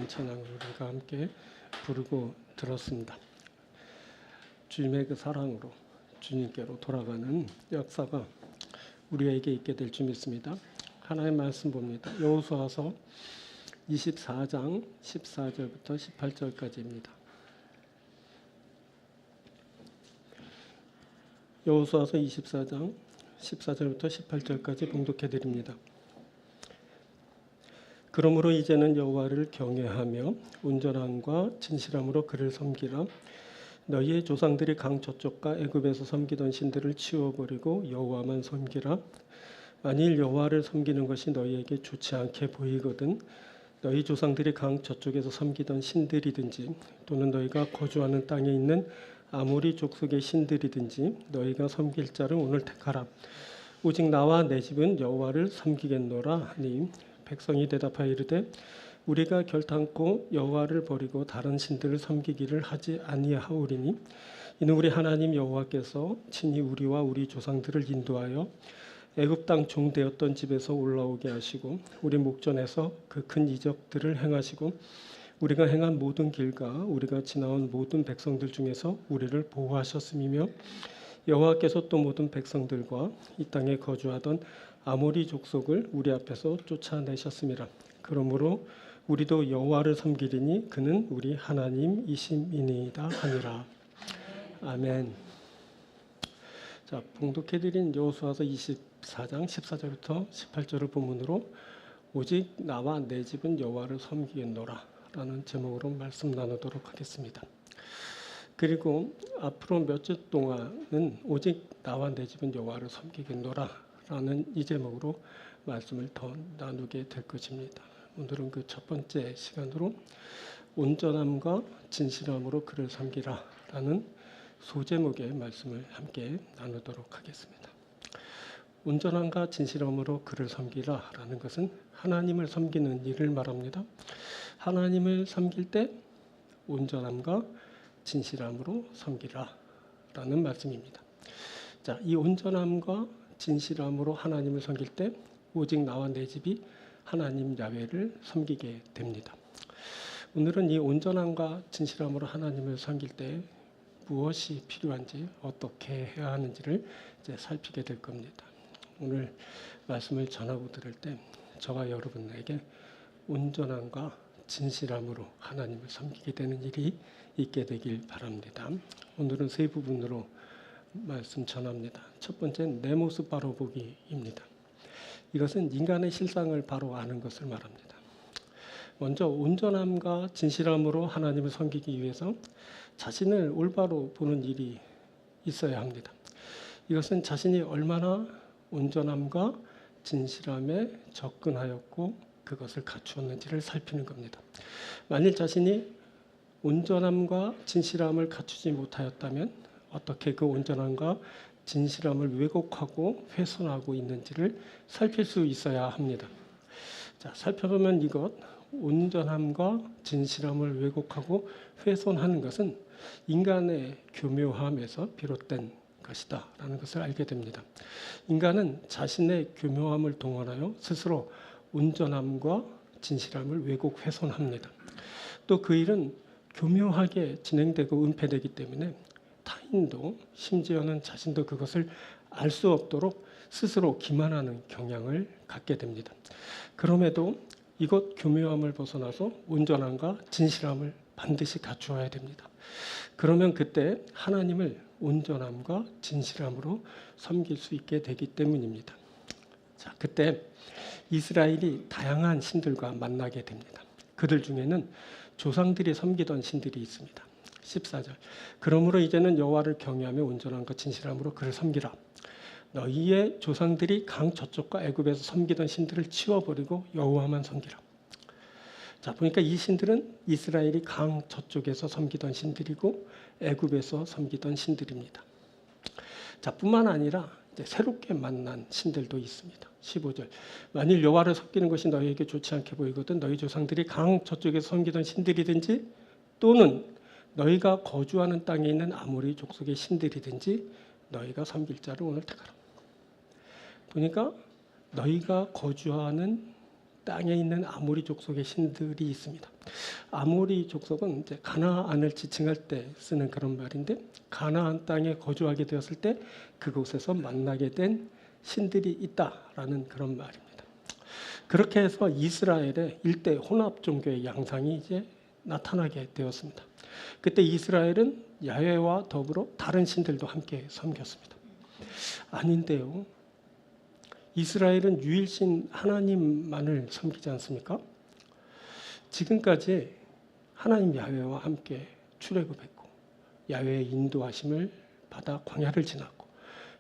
찬양을 우리가 함께 부르고 들었습니다. 주님의 그 사랑으로 주님께로 돌아가는 역사가 우리에게 있게 될 줄 믿습니다. 하나님의 말씀 봅니다. 여호수아서 24장 14절부터 18절까지입니다. 여호수아서 24장 14절부터 18절까지 봉독해 드립니다. 그러므로 이제는 여호와를 경외하며 온전함과 진실함으로 그를 섬기라. 너희의 조상들이 강 저쪽과 애굽에서 섬기던 신들을 치워버리고 여호와만 섬기라. 만일 여호와를 섬기는 것이 너희에게 좋지 않게 보이거든 너희 조상들이 강 저쪽에서 섬기던 신들이든지 또는 너희가 거주하는 땅에 있는 아모리 족속의 신들이든지 너희가 섬길 자를 오늘 택하라. 오직 나와 내 집은 여호와를 섬기겠노라 하니 백성이 대답하여 이르되 우리가 결탄코 여호와를 버리고 다른 신들을 섬기기를 하지 아니하오리니 이는 우리 하나님 여호와께서 친히 우리와 우리 조상들을 인도하여 애굽 땅 종되었던 집에서 올라오게 하시고 우리 목전에서 그 큰 이적들을 행하시고 우리가 행한 모든 길과 우리가 지나온 모든 백성들 중에서 우리를 보호하셨음이며 여호와께서 또 모든 백성들과 이 땅에 거주하던 아모리 족속을 우리 앞에서 쫓아내셨음이라. 그러므로 우리도 여호와를 섬기리니 그는 우리 하나님이심이니이다 하니라. 아멘. 자, 봉독해드린 여호수아서 24장 14절부터 18절을 본문으로 오직 나와 내 집은 여호와를 섬기겠노라 라는 제목으로 말씀 나누도록 하겠습니다. 그리고 앞으로 몇 주 동안은 오직 나와 내 집은 여호와를 섬기겠노라 라는 이 제목으로 말씀을 더 나누게 될 것입니다. 오늘은 그 첫 번째 시간으로 온전함과 진실함으로 그를 섬기라 라는 소제목의 말씀을 함께 나누도록 하겠습니다. 온전함과 진실함으로 그를 섬기라 라는 것은 하나님을 섬기는 일을 말합니다. 하나님을 섬길 때 온전함과 진실함으로 섬기라 라는 말씀입니다. 자, 이 온전함과 진실함으로 하나님을 섬길 때 오직 나와 내 집이 하나님 야훼를 섬기게 됩니다. 오늘은 이 온전함과 진실함으로 하나님을 섬길 때 무엇이 필요한지 어떻게 해야 하는지를 이제 살피게 될 겁니다. 오늘 말씀을 전하고 들을 때 저와 여러분에게 온전함과 진실함으로 하나님을 섬기게 되는 일이 있게 되길 바랍니다. 오늘은 세 부분으로 말씀 전합니다. 첫 번째는 내 모습 바로 보기입니다. 이것은 인간의 실상을 바로 아는 것을 말합니다. 먼저 온전함과 진실함으로 하나님을 섬기기 위해서 자신을 올바로 보는 일이 있어야 합니다. 이것은 자신이 얼마나 온전함과 진실함에 접근하였고 그것을 갖추었는지를 살피는 겁니다. 만일 자신이 온전함과 진실함을 갖추지 못하였다면 어떻게 그 온전함과 진실함을 왜곡하고 훼손하고 있는지를 살필 수 있어야 합니다. 자, 살펴보면 이것 온전함과 진실함을 왜곡하고 훼손하는 것은 인간의 교묘함에서 비롯된 것이다 라는 것을 알게 됩니다. 인간은 자신의 교묘함을 동원하여 스스로 온전함과 진실함을 왜곡 훼손합니다. 또 그 일은 교묘하게 진행되고 은폐되기 때문에 타인도 심지어는 자신도 그것을 알 수 없도록 스스로 기만하는 경향을 갖게 됩니다. 그럼에도 이것 교묘함을 벗어나서 온전함과 진실함을 반드시 갖추어야 됩니다. 그러면 그때 하나님을 온전함과 진실함으로 섬길 수 있게 되기 때문입니다. 자, 그때 이스라엘이 다양한 신들과 만나게 됩니다. 그들 중에는 조상들이 섬기던 신들이 있습니다. 14절. 그러므로 이제는 여호와를 경외하며 온전함과 진실함으로 그를 섬기라. 너희의 조상들이 강 저쪽과 애굽에서 섬기던 신들을 치워버리고 여호와만 섬기라. 자, 보니까 이 신들은 이스라엘이 강 저쪽에서 섬기던 신들이고 애굽에서 섬기던 신들입니다. 자, 뿐만 아니라 이제 새롭게 만난 신들도 있습니다. 15절. 만일 여호와를 섬기는 것이 너희에게 좋지 않게 보이거든 너희 조상들이 강 저쪽에서 섬기던 신들이든지 또는 너희가 거주하는 땅에 있는 아모리 족속의 신들이든지 너희가 섬길 자를 오늘 택하라. 보니까 너희가 거주하는 땅에 있는 아모리 족속의 신들이 있습니다. 아모리 족속은 이제 가나안을 지칭할 때 쓰는 그런 말인데, 가나안 땅에 거주하게 되었을 때 그곳에서 만나게 된 신들이 있다라는 그런 말입니다. 그렇게 해서 이스라엘의 일대 혼합 종교의 양상이 이제 나타나게 되었습니다. 그때 이스라엘은 야훼와 더불어 다른 신들도 함께 섬겼습니다. 아닌데요. 이스라엘은 유일신 하나님만을 섬기지 않습니까? 지금까지 하나님 야훼와 함께 출애굽했고, 야훼의 인도하심을 받아 광야를 지났고,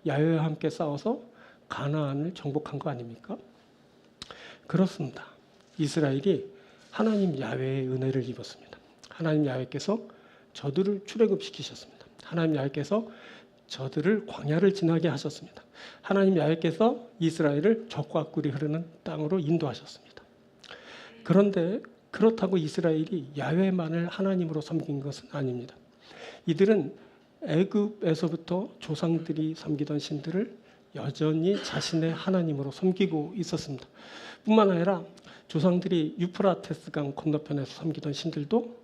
야훼와 함께 싸워서 가나안을 정복한 거 아닙니까? 그렇습니다. 이스라엘이 하나님 야훼의 은혜를 입었습니다. 하나님 야훼께서 저들을 출애굽시키셨습니다. 하나님 야훼께서 저들을 광야를 지나게 하셨습니다. 하나님 야훼께서 이스라엘을 적과 꿀이 흐르는 땅으로 인도하셨습니다. 그런데 그렇다고 이스라엘이 야훼만을 하나님으로 섬긴 것은 아닙니다. 이들은 애굽에서부터 조상들이 섬기던 신들을 여전히 자신의 하나님으로 섬기고 있었습니다. 뿐만 아니라 조상들이 유프라테스 강 건너편에서 섬기던 신들도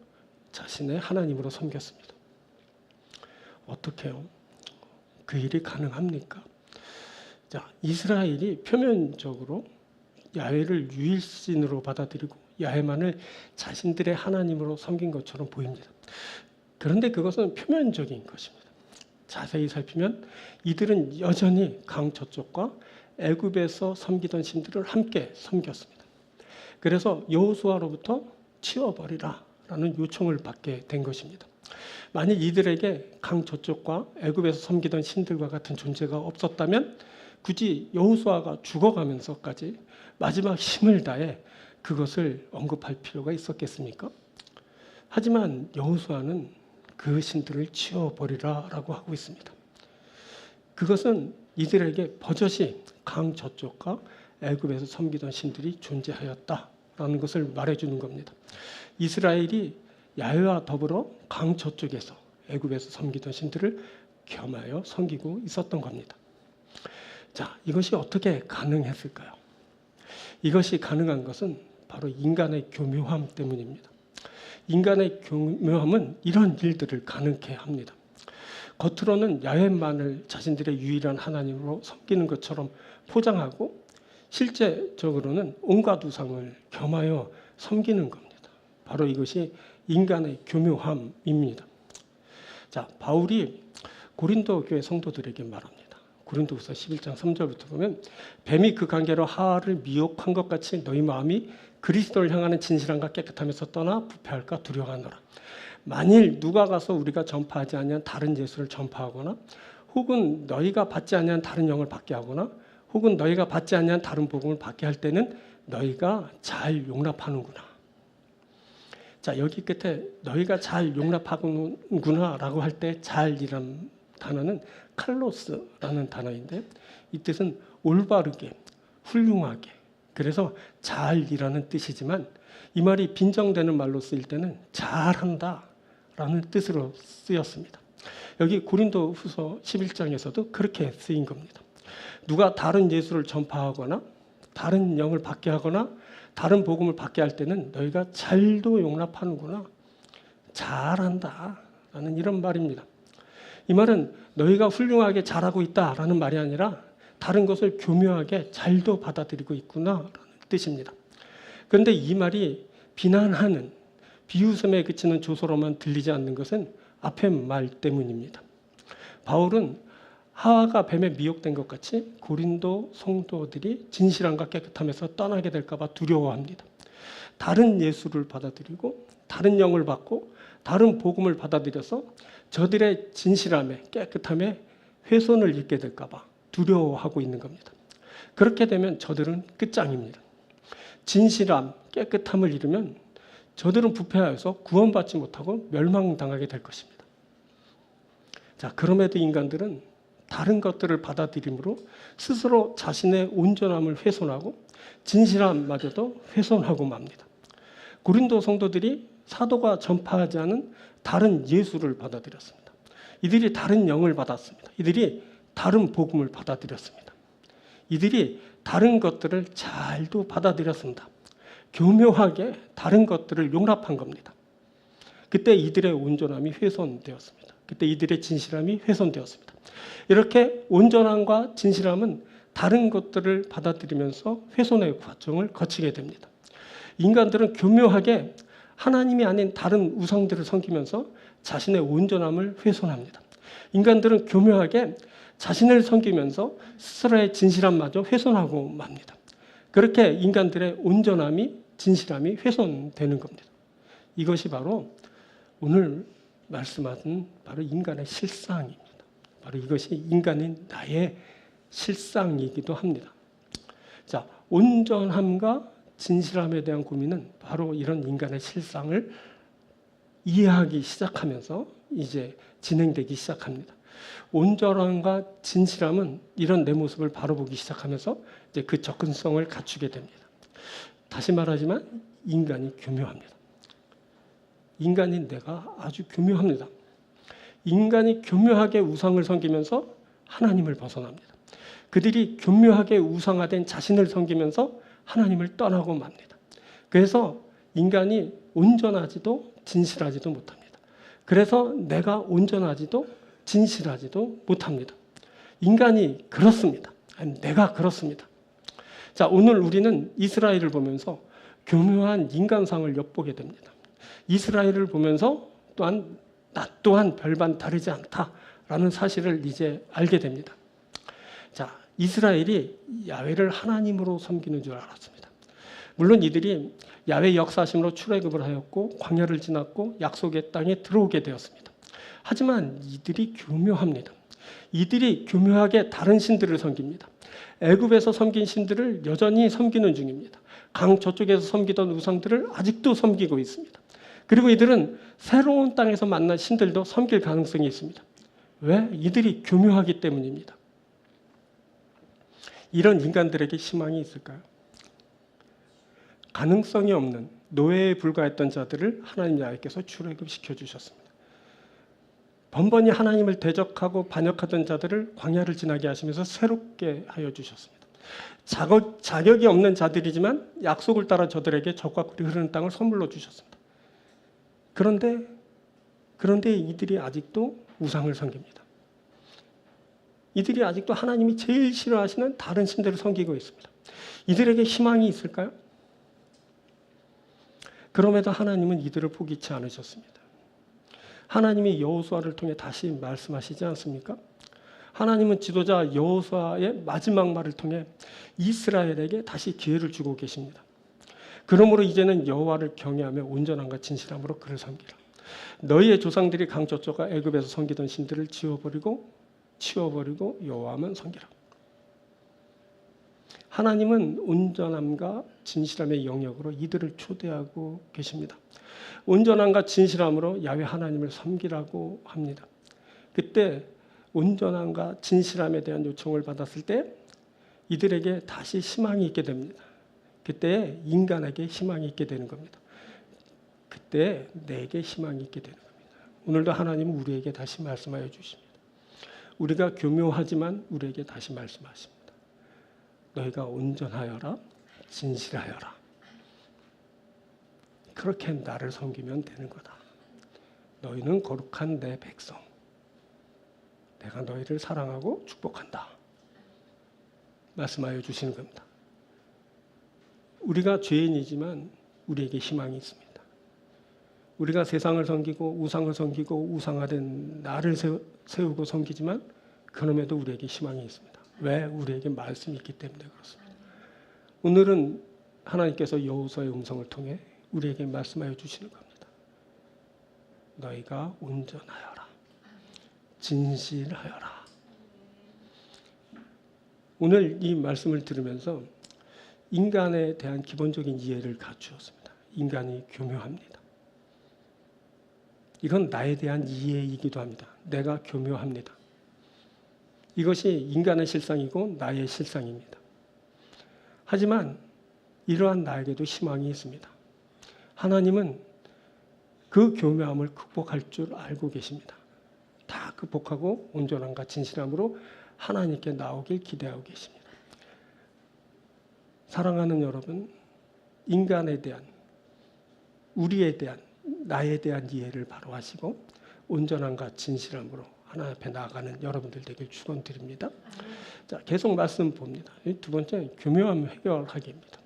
자신의 하나님으로 섬겼습니다. 어떻게요? 그 일이 가능합니까? 자, 이스라엘이 표면적으로 야훼를 유일신으로 받아들이고 야훼만을 자신들의 하나님으로 섬긴 것처럼 보입니다. 그런데 그것은 표면적인 것입니다. 자세히 살피면 이들은 여전히 강 저쪽과 애굽에서 섬기던 신들을 함께 섬겼습니다. 그래서 여호수아로부터 치워버리라 라는 요청을 받게 된 것입니다. 만약 이들에게 강 저쪽과 애굽에서 섬기던 신들과 같은 존재가 없었다면 굳이 여호수아가 죽어가면서까지 마지막 힘을 다해 그것을 언급할 필요가 있었겠습니까? 하지만 여호수아는 그 신들을 치워버리라라고 하고 있습니다. 그것은 이들에게 버젓이 강 저쪽과 애굽에서 섬기던 신들이 존재하였다라는 것을 말해주는 겁니다. 이스라엘이 야훼와 더불어 강 저쪽에서 애굽에서 섬기던 신들을 겸하여 섬기고 있었던 겁니다. 자, 이것이 어떻게 가능했을까요? 이것이 가능한 것은 바로 인간의 교묘함 때문입니다. 인간의 교묘함은 이런 일들을 가능케 합니다. 겉으로는 야훼만을 자신들의 유일한 하나님으로 섬기는 것처럼 포장하고 실제적으로는 온갖 우상을 겸하여 섬기는 겁니다. 바로 이것이 인간의 교묘함입니다. 자, 바울이 고린도 교회 성도들에게 말합니다. 고린도후서 11장 3절부터 보면 뱀이 그 관계로 하와를 미혹한 것 같이 너희 마음이 그리스도를 향하는 진실함과 깨끗함에서 떠나 부패할까 두려워하노라. 만일 누가 가서 우리가 전파하지 아니한 다른 예수를 전파하거나 혹은 너희가 받지 아니한 다른 영을 받게 하거나 혹은 너희가 받지 아니한 다른 복음을 받게 할 때는 너희가 잘 용납하는구나. 자, 여기 끝에 너희가 잘 용납하는구나 라고 할 때 잘이라는 단어는 칼로스라는 단어인데 이 뜻은 올바르게, 훌륭하게, 그래서 잘이라는 뜻이지만 이 말이 빈정되는 말로 쓰일 때는 잘한다라는 뜻으로 쓰였습니다. 여기 고린도후서 11장에서도 그렇게 쓰인 겁니다. 누가 다른 예수를 전파하거나 다른 영을 받게 하거나 다른 복음을 받게 할 때는 너희가 잘도 용납하는구나, 잘한다라는 이런 말입니다. 이 말은 너희가 훌륭하게 잘하고 있다라는 말이 아니라 다른 것을 교묘하게 잘도 받아들이고 있구나라는 뜻입니다. 그런데 이 말이 비난하는 비웃음에 그치는 조소로만 들리지 않는 것은 앞의 말 때문입니다. 바울은 하와가 뱀에 미혹된 것 같이 고린도 성도들이 진실함과 깨끗함에서 떠나게 될까 봐 두려워합니다. 다른 예수를 받아들이고 다른 영을 받고 다른 복음을 받아들여서 저들의 진실함에 깨끗함에 훼손을 입게 될까 봐 두려워하고 있는 겁니다. 그렇게 되면 저들은 끝장입니다. 진실함, 깨끗함을 잃으면 저들은 부패하여서 구원받지 못하고 멸망당하게 될 것입니다. 자, 그럼에도 인간들은 다른 것들을 받아들임으로 스스로 자신의 온전함을 훼손하고 진실함마저도 훼손하고 맙니다. 고린도 성도들이 사도가 전파하지 않은 다른 예수를 받아들였습니다. 이들이 다른 영을 받았습니다. 이들이 다른 복음을 받아들였습니다. 이들이 다른 것들을 잘도 받아들였습니다. 교묘하게 다른 것들을 용납한 겁니다. 그때 이들의 온전함이 훼손되었습니다. 그때 이들의 진실함이 훼손되었습니다. 이렇게 온전함과 진실함은 다른 것들을 받아들이면서 훼손의 과정을 거치게 됩니다. 인간들은 교묘하게 하나님이 아닌 다른 우상들을 섬기면서 자신의 온전함을 훼손합니다. 인간들은 교묘하게 자신을 섬기면서 스스로의 진실함마저 훼손하고 맙니다. 그렇게 인간들의 온전함이, 진실함이 훼손되는 겁니다. 이것이 바로 오늘 말씀하신 바로 인간의 실상입니다. 바로 이것이 인간인 나의 실상이기도 합니다. 자, 온전함과 진실함에 대한 고민은 바로 이런 인간의 실상을 이해하기 시작하면서 이제 진행되기 시작합니다. 온전함과 진실함은 이런 내 모습을 바로 보기 시작하면서 이제 그 접근성을 갖추게 됩니다. 다시 말하지만 인간이 교묘합니다. 인간인 내가 아주 교묘합니다. 인간이 교묘하게 우상을 섬기면서 하나님을 벗어납니다. 그들이 교묘하게 우상화된 자신을 섬기면서 하나님을 떠나고 맙니다. 그래서 인간이 온전하지도 진실하지도 못합니다. 그래서 내가 온전하지도 진실하지도 못합니다. 인간이 그렇습니다. 아니, 내가 그렇습니다. 자, 오늘 우리는 이스라엘을 보면서 교묘한 인간상을 엿보게 됩니다. 이스라엘을 보면서 또한 나 또한 별반 다르지 않다라는 사실을 이제 알게 됩니다. 자, 이스라엘이 야훼를 하나님으로 섬기는 줄 알았습니다. 물론 이들이 야훼 역사심으로 출애굽을 하였고 광야를 지났고 약속의 땅에 들어오게 되었습니다. 하지만 이들이 교묘합니다. 이들이 교묘하게 다른 신들을 섬깁니다. 애굽에서 섬긴 신들을 여전히 섬기는 중입니다. 강 저쪽에서 섬기던 우상들을 아직도 섬기고 있습니다. 그리고 이들은 새로운 땅에서 만난 신들도 섬길 가능성이 있습니다. 왜? 이들이 교묘하기 때문입니다. 이런 인간들에게 희망이 있을까요? 가능성이 없는 노예에 불과했던 자들을 하나님 야훼께서 출애굽시켜 주셨습니다. 번번이 하나님을 대적하고 반역하던 자들을 광야를 지나게 하시면서 새롭게 하여 주셨습니다. 자격이 없는 자들이지만 약속을 따라 저들에게 적과 꿀이 흐르는 땅을 선물로 주셨습니다. 그런데 이들이 아직도 우상을 섬깁니다. 이들이 아직도 하나님이 제일 싫어하시는 다른 신들을 섬기고 있습니다. 이들에게 희망이 있을까요? 그럼에도 하나님은 이들을 포기치 않으셨습니다. 하나님이 여호수아를 통해 다시 말씀하시지 않습니까? 하나님은 지도자 여호수아의 마지막 말을 통해 이스라엘에게 다시 기회를 주고 계십니다. 그러므로 이제는 여호와를 경외하며 온전함과 진실함으로 그를 섬기라. 너희의 조상들이 강 저쪽과 애굽에서 섬기던 신들을 치워버리고 여호와만 섬기라. 하나님은 온전함과 진실함의 영역으로 이들을 초대하고 계십니다. 온전함과 진실함으로 야훼 하나님을 섬기라고 합니다. 그때 온전함과 진실함에 대한 요청을 받았을 때 이들에게 다시 희망이 있게 됩니다. 그때 인간에게 희망이 있게 되는 겁니다. 그때 내게 희망이 있게 되는 겁니다. 오늘도 하나님은 우리에게 다시 말씀하여 주십니다. 우리가 교묘하지만 우리에게 다시 말씀하십니다. 너희가 온전하여라, 진실하여라. 그렇게 나를 섬기면 되는 거다. 너희는 거룩한 내 백성. 내가 너희를 사랑하고 축복한다. 말씀하여 주시는 겁니다. 우리가 죄인이지만 우리에게 희망이 있습니다. 우리가 세상을 섬기고 우상을 섬기고 우상화된 나를 세우고 섬기지만 그럼에도 우리에게 희망이 있습니다. 왜? 우리에게 말씀이 있기 때문에 그렇습니다. 오늘은 하나님께서 여호수아의 음성을 통해 우리에게 말씀하여 주시는 겁니다. 너희가 온전하여라. 진실하여라. 오늘 이 말씀을 들으면서 인간에 대한 기본적인 이해를 갖추었습니다. 인간이 교묘합니다. 이건 나에 대한 이해이기도 합니다. 내가 교묘합니다. 이것이 인간의 실상이고 나의 실상입니다. 하지만 이러한 나에게도 희망이 있습니다. 하나님은 그 교묘함을 극복할 줄 알고 계십니다. 다 극복하고 온전함과 진실함으로 하나님께 나오길 기대하고 계십니다. 사랑하는 여러분, 인간에 대한, 우리에 대한, 나에 대한 이해를 바로 하시고 온전함과 진실함으로 하나님 앞에 나아가는 여러분들 되길 축원드립니다. 자, 계속 말씀 봅니다. 두 번째, 교묘함 해결하기입니다.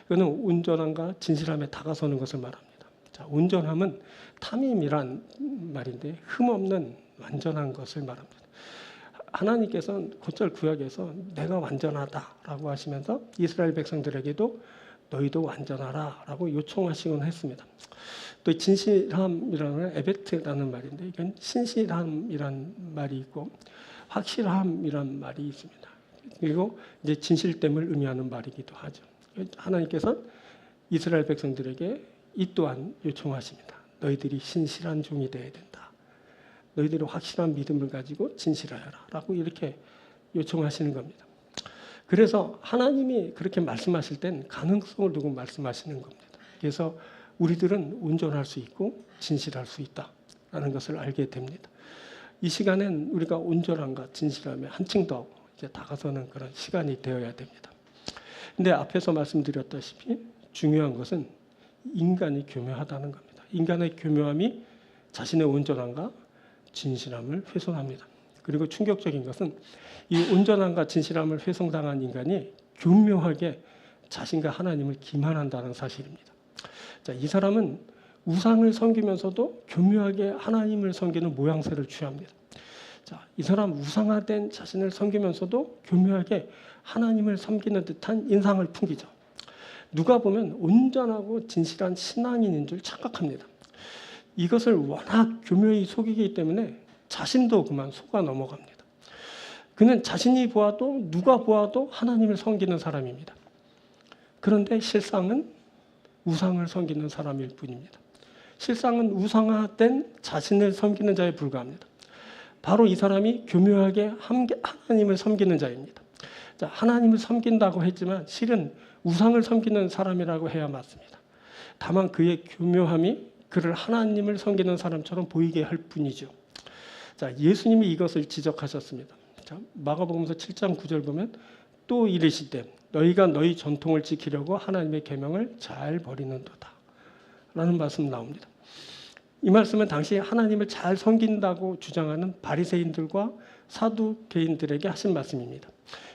이거는 온전함과 진실함에 다가서는 것을 말합니다. 자, 온전함은 탐임이란 말인데 흠없는 완전한 것을 말합니다. 하나님께서는 곧잘 구약에서 내가 완전하다라고 하시면서 이스라엘 백성들에게도 너희도 완전하라라고 요청하시곤 했습니다. 또 진실함이라는 에베트라는 말인데 이건 신실함이란 말이 있고 확실함이란 말이 있습니다. 그리고 이제 진실됨을 의미하는 말이기도 하죠. 하나님께서 이스라엘 백성들에게 이 또한 요청하십니다. 너희들이 신실한 종이 되어야 된다. 너희들이 확실한 믿음을 가지고 진실하여라 라고 이렇게 요청하시는 겁니다. 그래서 하나님이 그렇게 말씀하실 땐 가능성을 두고 말씀하시는 겁니다. 그래서 우리들은 온전할 수 있고 진실할 수 있다라는 것을 알게 됩니다. 이 시간엔 우리가 온전함과 진실함에 한층 더 이제 다가서는 그런 시간이 되어야 됩니다. 근데 앞에서 말씀드렸다시피 중요한 것은 인간이 교묘하다는 겁니다. 인간의 교묘함이 자신의 온전함과 진실함을 훼손합니다. 그리고 충격적인 것은 이 온전함과 진실함을 훼손당한 인간이 교묘하게 자신과 하나님을 기만한다는 사실입니다. 자, 이 사람은 우상을 섬기면서도 교묘하게 하나님을 섬기는 모양새를 취합니다. 자, 이 사람 우상화된 자신을 섬기면서도 교묘하게 하나님을 섬기는 듯한 인상을 풍기죠. 누가 보면 온전하고 진실한 신앙인인 줄 착각합니다. 이것을 워낙 교묘히 속이기 때문에 자신도 그만 속아 넘어갑니다. 그는 자신이 보아도 누가 보아도 하나님을 섬기는 사람입니다. 그런데 실상은 우상을 섬기는 사람일 뿐입니다. 실상은 우상화된 자신을 섬기는 자에 불과합니다. 바로 이 사람이 교묘하게 하나님을 섬기는 자입니다. 자, 하나님을 섬긴다고 했지만 실은 우상을 섬기는 사람이라고 해야 맞습니다. 다만 그의 교묘함이 그를 하나님을 섬기는 사람처럼 보이게 할 뿐이죠. 자, 예수님이 이것을 지적하셨습니다. 자, 마가복음서 7장 9절 보면 또 이르시되 너희가 너희 전통을 지키려고 하나님의 계명을 잘 버리는도다 라는 말씀 나옵니다. 이 말씀은 당시 하나님을 잘 섬긴다고 주장하는 바리새인들과 사두개인들에게 하신 말씀입니다.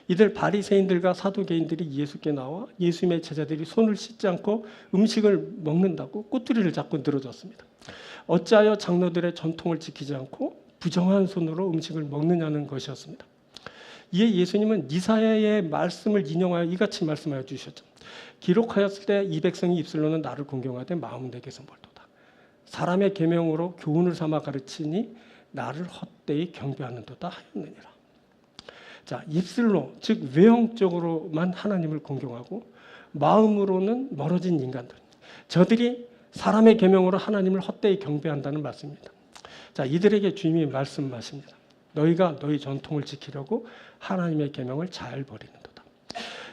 이들 바리새인들과 사두개인들이 예수께 나와 예수님의 제자들이 손을 씻지 않고 음식을 먹는다고 꼬투리를 잡고 늘어졌습니다. 어찌하여 장로들의 전통을 지키지 않고 부정한 손으로 음식을 먹느냐는 것이었습니다. 이에 예수님은 이사야의 말씀을 인용하여 이같이 말씀하여 주셨죠. 기록하였을 때 이 백성이 입술로는 나를 공경하되 마음은 내게서 멀도다. 사람의 계명으로 교훈을 삼아 가르치니 나를 헛되이 경배하는도다 하였느니라. 자, 입술로 즉 외형적으로만 하나님을 공경하고 마음으로는 멀어진 인간들, 저들이 사람의 계명으로 하나님을 헛되이 경배한다는 말씀입니다. 자, 이들에게 주님이 말씀하십니다. 너희가 너희 전통을 지키려고 하나님의 계명을 잘 버리는도다.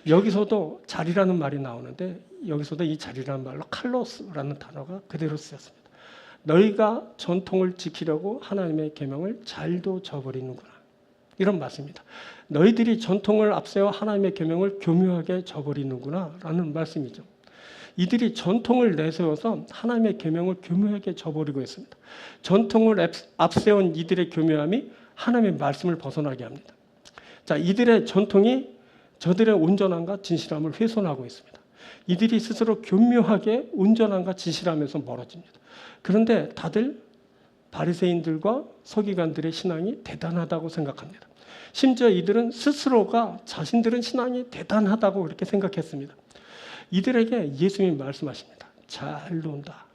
여기서도 자리라는 말이 나오는데 여기서도 이 자리라는 말로 칼로스라는 단어가 그대로 쓰였습니다. 너희가 전통을 지키려고 하나님의 계명을 잘도 저버리는구나. 이런 말씀입니다. 너희들이 전통을 앞세워 하나님의 계명을 교묘하게 저버리는구나 라는 말씀이죠. 이들이 전통을 내세워서 하나님의 계명을 교묘하게 저버리고 있습니다. 전통을 앞세운 이들의 교묘함이 하나님의 말씀을 벗어나게 합니다. 자, 이들의 전통이 저들의 온전함과 진실함을 훼손하고 있습니다. 이들이 스스로 교묘하게 온전함과 진실함에서 멀어집니다. 그런데 다들 바리새인들과 서기관들의 신앙이 대단하다고 생각합니다. 심지어 이들은 스스로가 자신들은 신앙이 대단하다고 그렇게 생각했습니다. 이들에게 예수님이 말씀하십니다. 잘 논다.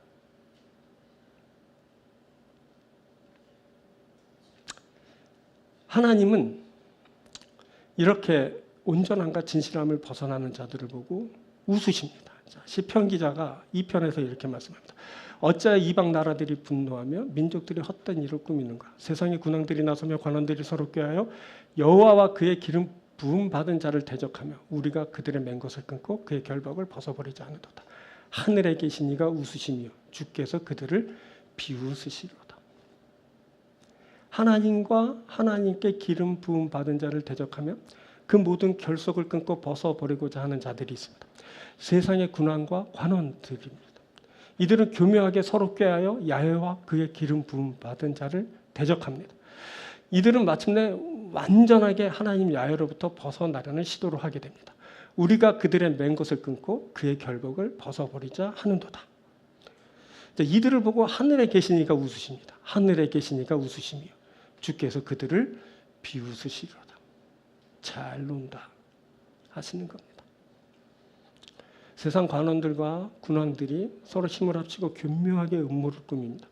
하나님은 이렇게 온전함과 진실함을 벗어나는 자들을 보고 웃으십니다. 시편 기자가 2편에서 이렇게 말씀합니다. 어찌하여 이방 나라들이 분노하며 민족들이 헛된 일을 꾸미는가. 세상의 군왕들이 나서며 관원들이 서로 꾀하여 여호와와 그의 기름 부음 받은 자를 대적하며 우리가 그들의 맨 것을 끊고 그의 결박을 벗어버리지 않으도다. 하늘에 계신 이가 웃으시며 주께서 그들을 비웃으시리로다. 하나님과 하나님께 기름 부음 받은 자를 대적하며 그 모든 결속을 끊고 벗어버리고자 하는 자들이 있습니다. 세상의 군왕과 관원들입니다. 이들은 교묘하게 서로 꾀하여 야훼와 그의 기름 부음 받은 자를 대적합니다. 이들은 마침내 완전하게 하나님 야훼로부터 벗어나려는 시도를 하게 됩니다. 우리가 그들의 맨 것을 끊고 그의 결박을 벗어버리자 하는도다. 이들을 보고 하늘에 계시니까 웃으십니다. 하늘에 계시니까 웃으시며 주께서 그들을 비웃으시리로다. 잘 논다 하시는 겁니다. 세상 관원들과 군왕들이 서로 힘을 합치고 교묘하게 음모를 꾸밉니다.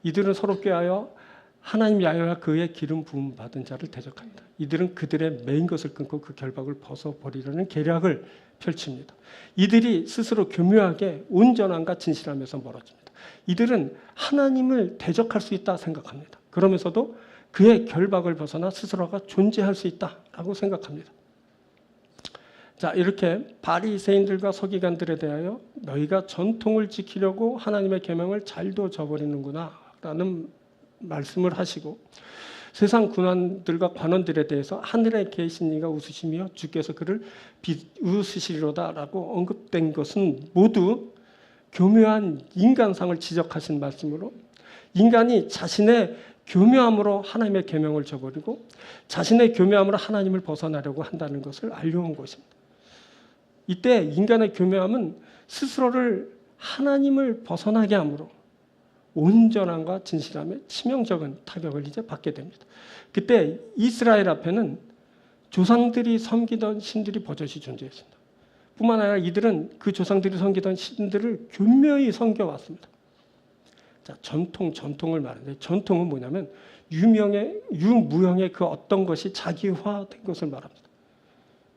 이들은 서로 꾀하여 하나님 야훼와 그의 기름 부음 받은 자를 대적합니다. 이들은 그들의 메인 것을 끊고 그 결박을 벗어버리려는 계략을 펼칩니다. 이들이 스스로 교묘하게 온전함과 진실함에서 멀어집니다. 이들은 하나님을 대적할 수 있다 생각합니다. 그러면서도 그의 결박을 벗어나 스스로가 존재할 수 있다라고 생각합니다. 자, 이렇게 바리새인들과 서기관들에 대하여 너희가 전통을 지키려고 하나님의 계명을 잘도 저버리는구나 라는 말씀을 하시고, 세상 군왕들과 관원들에 대해서 하늘에 계신 이가 웃으시며 주께서 그를 비웃으시리로다라고 언급된 것은 모두 교묘한 인간상을 지적하신 말씀으로, 인간이 자신의 교묘함으로 하나님의 계명을 저버리고 자신의 교묘함으로 하나님을 벗어나려고 한다는 것을 알려온 것입니다. 이때 인간의 교묘함은 스스로를 하나님을 벗어나게 함으로 온전함과 진실함에 치명적인 타격을 이제 받게 됩니다. 그때 이스라엘 앞에는 조상들이 섬기던 신들이 버젓이 존재했습니다. 뿐만 아니라 이들은 그 조상들이 섬기던 신들을 교묘히 섬겨왔습니다. 자, 전통을 말하는데, 전통은 뭐냐면 유무형의 그 어떤 것이 자기화된 것을 말합니다.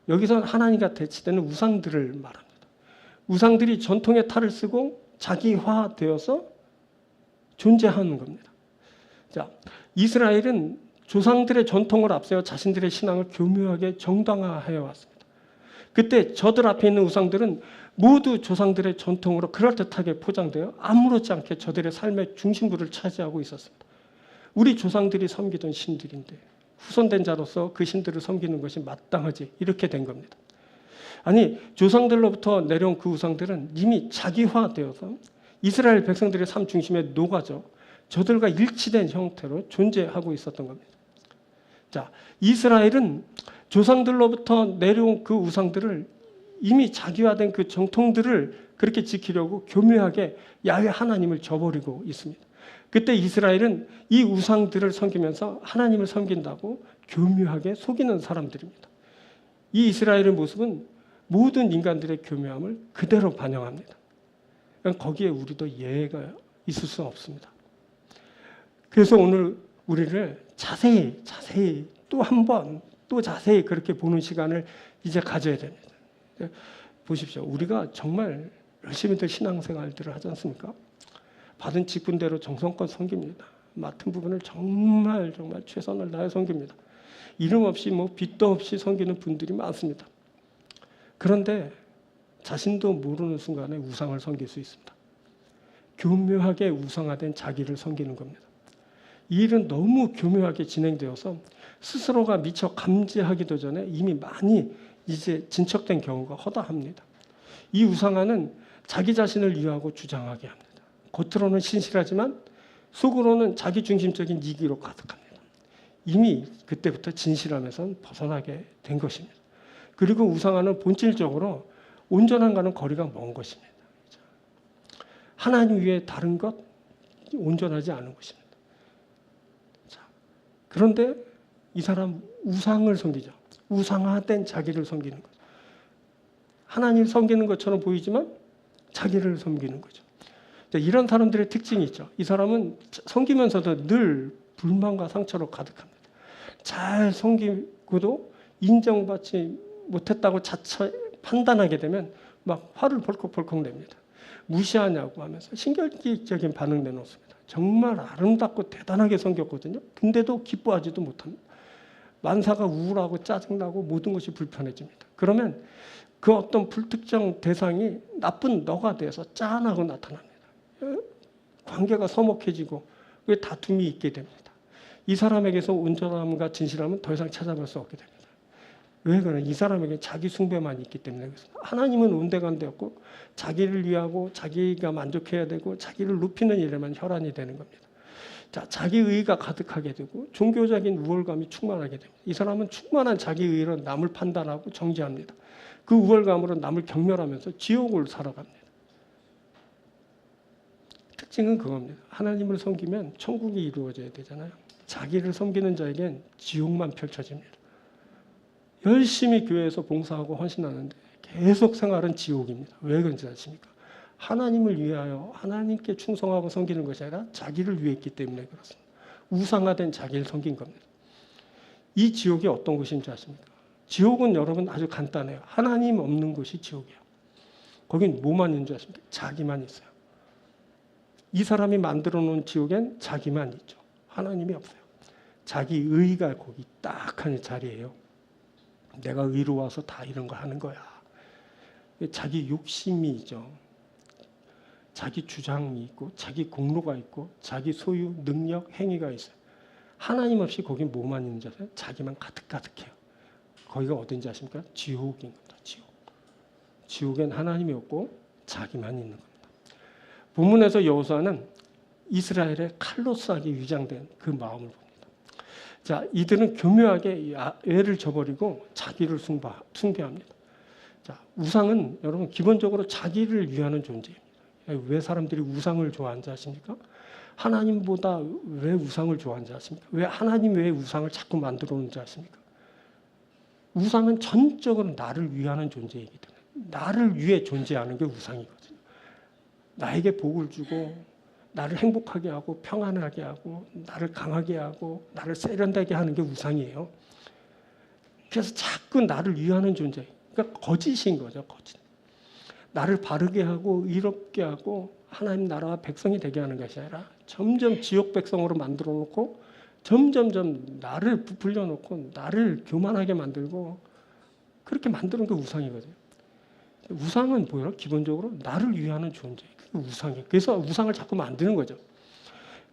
여기서 하나님과 대치되는 우상들을 말합니다. 우상들이 전통의 탈을 쓰고 자기화되어서 존재하는 겁니다. 자, 이스라엘은 조상들의 전통을 앞세워 자신들의 신앙을 교묘하게 정당화해 왔습니다. 그때 저들 앞에 있는 우상들은 모두 조상들의 전통으로 그럴듯하게 포장되어 아무렇지 않게 저들의 삶의 중심부를 차지하고 있었습니다. 우리 조상들이 섬기던 신들인데 후손된 자로서 그 신들을 섬기는 것이 마땅하지, 이렇게 된 겁니다. 아니, 조상들로부터 내려온 그 우상들은 이미 자기화되어서 이스라엘 백성들의 삶 중심에 녹아져 저들과 일치된 형태로 존재하고 있었던 겁니다. 자, 이스라엘은 조상들로부터 내려온 그 우상들을, 이미 자기화된 그 정통들을 그렇게 지키려고 교묘하게 야훼 하나님을 저버리고 있습니다. 그때 이스라엘은 이 우상들을 섬기면서 하나님을 섬긴다고 교묘하게 속이는 사람들입니다. 이 이스라엘의 모습은 모든 인간들의 교묘함을 그대로 반영합니다. 그러니까 거기에 우리도 예외가 있을 수 없습니다. 그래서 오늘 우리를 자세히 또 한 번 또 자세히 그렇게 보는 시간을 이제 가져야 됩니다. 보십시오. 우리가 정말 열심히들 신앙생활들을 하지 않습니까? 받은 직분대로 정성껏 섬깁니다. 맡은 부분을 정말 최선을 다해 섬깁니다. 이름 없이 빚도 없이 섬기는 분들이 많습니다. 그런데 자신도 모르는 순간에 우상을 섬길 수 있습니다. 교묘하게 우상화된 자기를 섬기는 겁니다. 이 일은 너무 교묘하게 진행되어서 스스로가 미처 감지하기도 전에 이미 많이 이제 진척된 경우가 허다합니다. 이 우상화는 자기 자신을 이해하고 주장하게 합니다. 겉으로는 신실하지만 속으로는 자기중심적인 이기로 가득합니다. 이미 그때부터 진실함에선 벗어나게 된 것입니다. 그리고 우상화는 본질적으로 온전함과는 거리가 먼 것입니다. 하나님 외에 다른 것, 온전하지 않은 것입니다. 자, 그런데 이 사람 우상을 섬기죠. 우상화된 자기를 섬기는 거죠. 하나님을 섬기는 것처럼 보이지만 자기를 섬기는 거죠. 자, 이런 사람들의 특징이 있죠. 이 사람은 섬기면서도 늘 불만과 상처로 가득합니다. 잘 섬기고도 인정받지 못했다고 자처 판단하게 되면 막 화를 벌컥벌컥 냅니다. 무시하냐고 하면서 신경질적인 반응 내놓습니다. 정말 아름답고 대단하게 섬겼거든요. 근데도 기뻐하지도 못합니다. 만사가 우울하고 짜증나고 모든 것이 불편해집니다. 그러면 그 어떤 불특정 대상이 나쁜 너가 돼서 짠하고 나타납니다. 관계가 서먹해지고 다툼이 있게 됩니다. 이 사람에게서 온전함과 진실함은 더 이상 찾아볼 수 없게 됩니다. 왜 그러냐? 이 사람에게 자기 숭배만 있기 때문에. 하나님은 온데간데 없고 자기를 위하고 자기가 만족해야 되고 자기를 높이는 일에만 혈안이 되는 겁니다. 자, 자기 의가 가득하게 되고 종교적인 우월감이 충만하게 됩니다. 이 사람은 충만한 자기 의로 남을 판단하고 정죄합니다. 그 우월감으로 남을 경멸하면서 지옥을 살아갑니다. 특징은 그겁니다. 하나님을 섬기면 천국이 이루어져야 되잖아요. 자기를 섬기는 자에겐 지옥만 펼쳐집니다. 열심히 교회에서 봉사하고 헌신하는데 계속 생활은 지옥입니다. 왜 그런지 아십니까? 하나님을 위하여 하나님께 충성하고 섬기는 것이 아니라 자기를 위해 했기 때문에 그렇습니다. 우상화된 자기를 섬긴 겁니다. 이 지옥이 어떤 곳인지 아십니까? 지옥은 여러분 아주 간단해요. 하나님 없는 곳이 지옥이에요. 거긴 뭐만 있는 줄 아십니까? 자기만 있어요. 이 사람이 만들어 놓은 지옥엔 자기만 있죠. 하나님이 없어요. 자기 의가 거기 딱 하는 자리예요. 내가 의로워서 다 이런 거 하는 거야. 자기 욕심이 있죠. 자기 주장이 있고 자기 공로가 있고 자기 소유, 능력, 행위가 있어요. 하나님 없이 거기 뭐만 있는지 아세요? 자기만 가득가득해요. 거기가 어딘지 아십니까? 지옥인 겁니다. 지옥. 지옥엔 하나님이 없고 자기만 있는 겁니다. 본문에서 여호수아는 이스라엘의 칼로스하게 위장된 그 마음을 봅니다. 자, 이들은 교묘하게 애를 저버리고 자기를 숭배합니다. 자, 우상은 여러분 기본적으로 자기를 위하는 존재입니다. 왜 사람들이 우상을 좋아하는지 아십니까? 하나님보다 왜 우상을 좋아하는지 아십니까? 왜 하나님 외에 우상을 자꾸 만들어 오는지 아십니까? 우상은 전적으로 나를 위하는 존재이기 때문에 나를 위해 존재하는 게 우상이거든요. 나에게 복을 주고 나를 행복하게 하고 평안하게 하고 나를 강하게 하고 나를 세련되게 하는 게 우상이에요. 그래서 자꾸 나를 위하는 존재. 그러니까 거짓인 거죠. 거짓. 나를 바르게 하고 의롭게 하고 하나님 나라와 백성이 되게 하는 것이 아니라 점점 지옥 백성으로 만들어 놓고 점점점 나를 부풀려 놓고 나를 교만하게 만들고 그렇게 만드는 게 우상이거든요. 우상은 뭐예요? 기본적으로 나를 위하는 존재. 그게 우상이에요. 그래서 우상을 자꾸 만드는 거죠.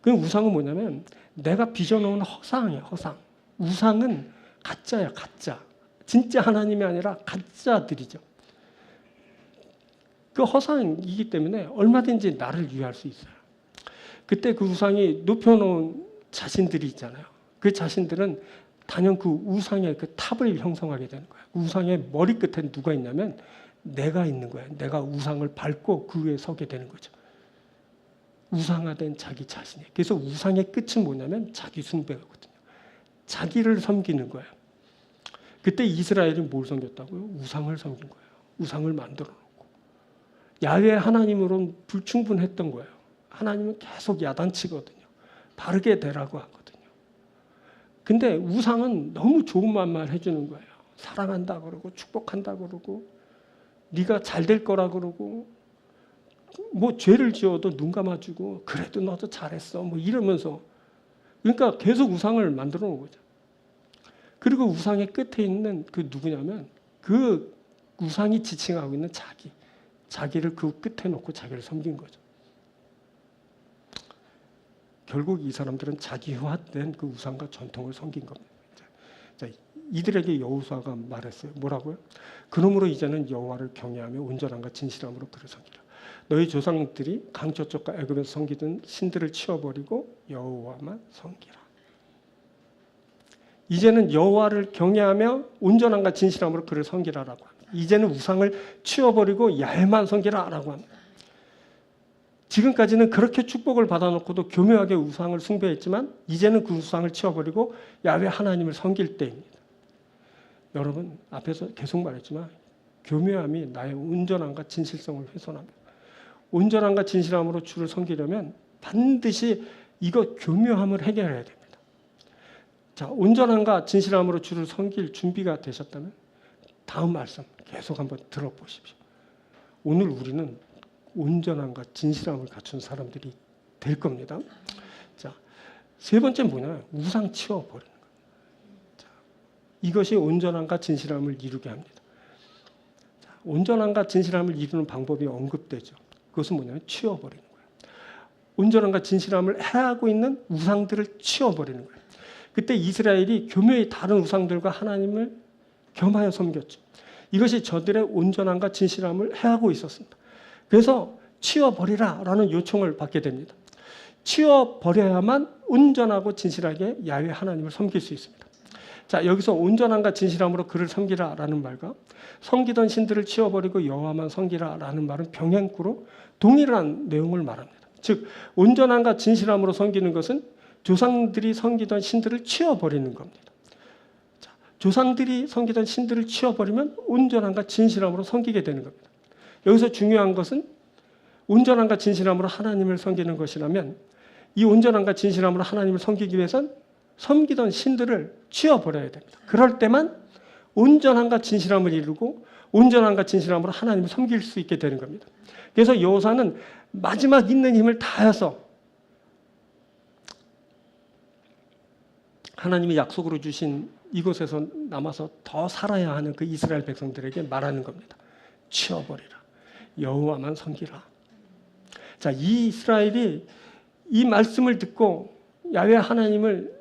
그 우상은 뭐냐면 내가 빚어놓은 허상이에요. 허상. 우상은 가짜야. 가짜. 진짜 하나님이 아니라 가짜들이죠. 그 허상이기 때문에 얼마든지 나를 위할 수 있어요. 그때 그 우상이 높여놓은 자신들이 있잖아요. 그 자신들은 단연 그 우상의 그 탑을 형성하게 되는 거예요. 그 우상의 머리 끝에 누가 있냐면 내가 있는 거예요. 내가 우상을 밟고 그 위에 서게 되는 거죠. 우상화된 자기 자신이. 그래서 우상의 끝은 뭐냐면 자기 숭배거든요. 자기를 섬기는 거예요. 그때 이스라엘이 뭘 섬겼다고요? 우상을 섬긴 거예요. 우상을 만들어 놓고. 야훼 하나님으로는 불충분했던 거예요. 하나님은 계속 야단치거든요. 바르게 되라고 하거든요. 근데 우상은 너무 좋은 말만 해주는 거예요. 사랑한다 그러고 축복한다 그러고 네가 잘 될 거라 그러고 뭐 죄를 지어도 눈 감아주고 그래도 너도 잘했어 뭐 이러면서 그러니까 계속 우상을 만들어 놓은 거죠. 그리고 우상의 끝에 있는 그 누구냐면 그 우상이 지칭하고 있는 자기를 그 끝에 놓고 자기를 섬긴 거죠. 결국 이 사람들은 자기화된 그 우상과 전통을 섬긴 겁니다. 자, 이들에게 여호수아가 말했어요. 뭐라고요? 그러므로 이제는 여호와를 경외하며 온전함과 진실함으로 그를 섬기라. 너희 조상들이 강 저쪽과 애굽에서 섬기던 신들을 치워버리고 여호와만 섬기라. 이제는 여호와를 경외하며 온전함과 진실함으로 그를 섬기라라고 합니다. 이제는 우상을 치워버리고 야훼만 섬기라라고 합니다. 지금까지는 그렇게 축복을 받아놓고도 교묘하게 우상을 숭배했지만 이제는 그 우상을 치워버리고 야훼 하나님을 섬길 때입니다. 여러분 앞에서 계속 말했지만 교묘함이 나의 온전함과 진실성을 훼손합니다. 온전함과 진실함으로 주를 섬기려면 반드시 이거 교묘함을 해결해야 됩니다. 자, 온전함과 진실함으로 주를 섬길 준비가 되셨다면 다음 말씀 계속 한번 들어보십시오. 오늘 우리는 온전함과 진실함을 갖춘 사람들이 될 겁니다. 자, 세 번째는 뭐냐면 우상 치워버리는 거예요. 자, 이것이 온전함과 진실함을 이루게 합니다. 자, 온전함과 진실함을 이루는 방법이 언급되죠. 그것은 뭐냐면 치워버리는 거예요. 온전함과 진실함을 해하고 있는 우상들을 치워버리는 거예요. 그때 이스라엘이 교묘히 다른 우상들과 하나님을 겸하여 섬겼죠. 이것이 저들의 온전함과 진실함을 해하고 있었습니다. 그래서 치워버리라라는 요청을 받게 됩니다. 치워버려야만 온전하고 진실하게 야훼 하나님을 섬길 수 있습니다. 자, 여기서 온전함과 진실함으로 그를 섬기라라는 말과 섬기던 신들을 치워버리고 여호와만 섬기라라는 말은 병행구로 동일한 내용을 말합니다. 즉 온전함과 진실함으로 섬기는 것은 조상들이 섬기던 신들을 치워버리는 겁니다. 자, 조상들이 섬기던 신들을 치워버리면 온전함과 진실함으로 섬기게 되는 겁니다. 여기서 중요한 것은 온전함과 진실함으로 하나님을 섬기는 것이라면 이 온전함과 진실함으로 하나님을 섬기기 위해선 섬기던 신들을 치워버려야 됩니다. 그럴 때만 온전함과 진실함을 이루고 온전함과 진실함으로 하나님을 섬길 수 있게 되는 겁니다. 그래서 여호사는 마지막 있는 힘을 다해서 하나님이 약속으로 주신 이곳에서 남아서 더 살아야 하는 그 이스라엘 백성들에게 말하는 겁니다. 치워버리라. 여호와만 섬기라. 자, 이 이스라엘이 이 말씀을 듣고 야훼 하나님을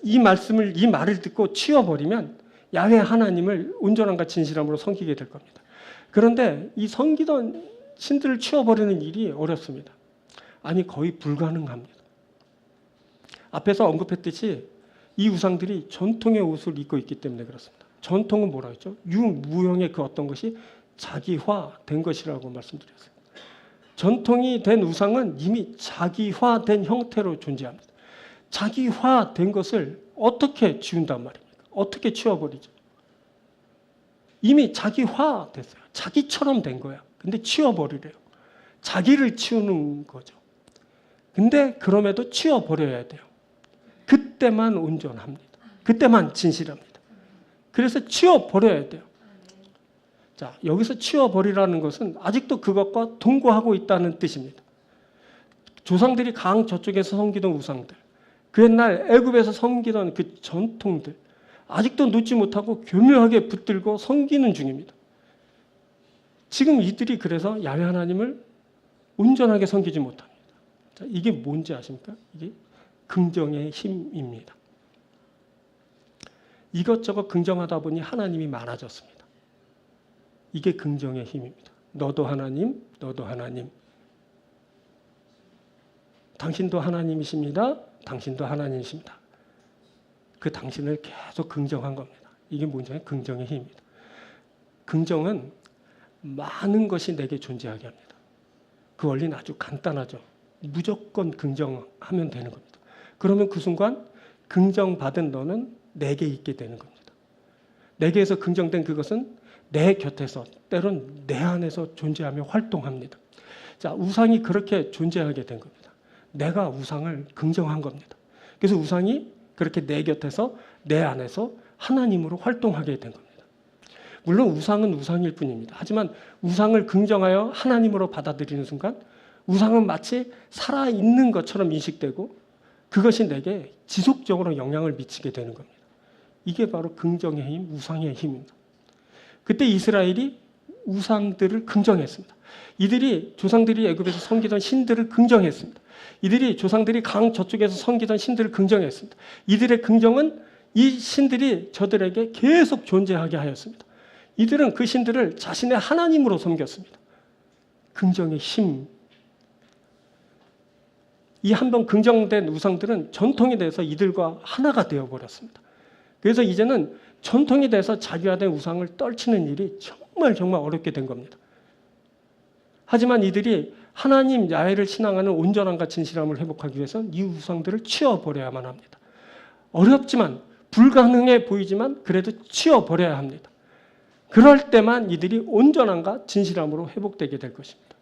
이 말을 듣고 치워버리면 야훼 하나님을 온전함과 진실함으로 섬기게 될 겁니다. 그런데 이 섬기던 신들을 치워버리는 일이 어렵습니다. 아니 거의 불가능합니다. 앞에서 언급했듯이 이 우상들이 전통의 옷을 입고 있기 때문에 그렇습니다. 전통은 뭐라 했죠? 유무형의 그 어떤 것이 자기화된 것이라고 말씀드렸어요. 전통이 된 우상은 이미 자기화된 형태로 존재합니다. 자기화된 것을 어떻게 지운단 말입니까? 어떻게 치워버리죠? 이미 자기화됐어요. 자기처럼 된 거야. 근데 치워버리래요. 자기를 치우는 거죠. 근데 그럼에도 치워버려야 돼요. 그때만 온전합니다. 그때만 진실합니다. 그래서 치워버려야 돼요. 자, 여기서 치워버리라는 것은 아직도 그것과 동거하고 있다는 뜻입니다. 조상들이 강 저쪽에서 섬기던 우상들, 그 옛날 애굽에서 섬기던 그 전통들 아직도 놓지 못하고 교묘하게 붙들고 섬기는 중입니다. 지금 이들이 그래서 야훼 하나님을 온전하게 섬기지 못합니다. 자, 이게 뭔지 아십니까? 이게 긍정의 힘입니다. 이것저것 긍정하다 보니 하나님이 많아졌습니다. 이게 긍정의 힘입니다. 너도 하나님, 너도 하나님. 당신도 하나님이십니다. 당신도 하나님이십니다. 그 당신을 계속 긍정한 겁니다. 이게 뭔지 긍정의 힘입니다. 긍정은 많은 것이 내게 존재하게 합니다. 그 원리는 아주 간단하죠. 무조건 긍정하면 되는 겁니다. 그러면 그 순간 긍정받은 너는 내게 있게 되는 겁니다. 내게에서 긍정된 그것은 내 곁에서 때론 내 안에서 존재하며 활동합니다. 자, 우상이 그렇게 존재하게 된 겁니다. 내가 우상을 긍정한 겁니다. 그래서 우상이 그렇게 내 곁에서 내 안에서 하나님으로 활동하게 된 겁니다. 물론 우상은 우상일 뿐입니다. 하지만 우상을 긍정하여 하나님으로 받아들이는 순간 우상은 마치 살아있는 것처럼 인식되고 그것이 내게 지속적으로 영향을 미치게 되는 겁니다. 이게 바로 긍정의 힘, 우상의 힘입니다. 그때 이스라엘이 우상들을 긍정했습니다. 이들이 조상들이 애굽에서 섬기던 신들을 긍정했습니다. 이들이 조상들이 강 저쪽에서 섬기던 신들을 긍정했습니다. 이들의 긍정은 이 신들이 저들에게 계속 존재하게 하였습니다. 이들은 그 신들을 자신의 하나님으로 섬겼습니다. 긍정의 힘. 이 한번 긍정된 우상들은 전통이 돼서 이들과 하나가 되어버렸습니다. 그래서 이제는 전통이 돼서 자기화된 우상을 떨치는 일이 정말 어렵게 된 겁니다. 하지만 이들이 하나님 야훼를 신앙하는 온전함과 진실함을 회복하기 위해서는 이 우상들을 치워버려야만 합니다. 어렵지만 불가능해 보이지만 그래도 치워버려야 합니다. 그럴 때만 이들이 온전함과 진실함으로 회복되게 될 것입니다.